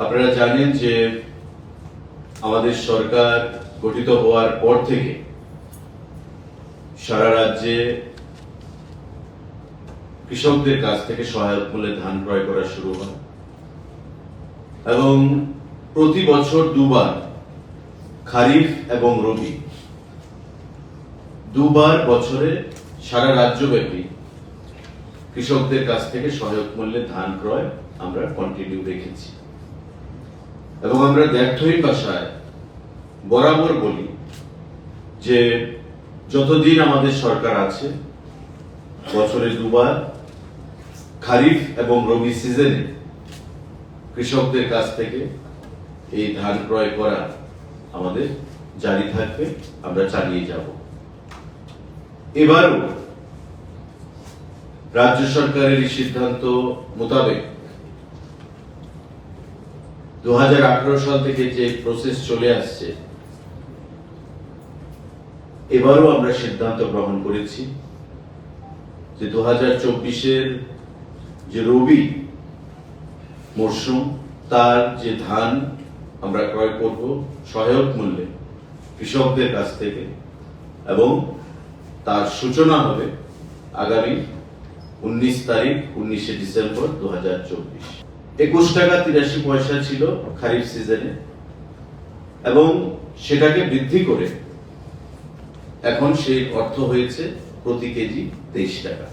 আপনারা জানেন যে আমাদের সরকার গঠিত হওয়ার পর থেকে সারা রাজ্যে কৃষকদের কাছ থেকে সহায়ক মূল্যে ধান ক্রয় করা শুরু হয় এবং প্রতি বছর দুবার খারিফ এবং রবি দুবার বছরে সারা রাজ্যব্যাপী কৃষকদের কাছ থেকে সহায়ক মূল্যে ধান ক্রয় আমরা কন্টিনিউ রেখেছি এবং আমরা ব্যর্থহীন ভাষায় বরাবর বলি যে যতদিন আমাদের সরকার আছে বছরে দুবার খারিফ এবং রবি সিজনে কৃষকদের কাছ থেকে এই ধান ক্রয় করা আমাদের জারি থাকবে, আমরা চালিয়ে যাব। এবারও রাজ্য সরকারের এই সিদ্ধান্ত মোতাবেক 2018 সাল থেকে যে প্রসেস চলে আসছে, এবারও আমরা সিদ্ধান্ত গ্রহণ করেছি যে 2024-এর যে রবি মরশুম তার যে ধান আমরা ক্রয় করব সহায়ক মূল্যে কৃষকদের কাছ থেকে এবং তার সূচনা হবে আগামী 19 তারিখ 19শে ডিসেম্বর 2024। 21 টাকা 83 পয়সা ছিল খারিফ সিজনে এবং সেটাকে বৃদ্ধি করে এখন সেই অর্থ হয়েছে প্রতি কেজি 23 টাকা।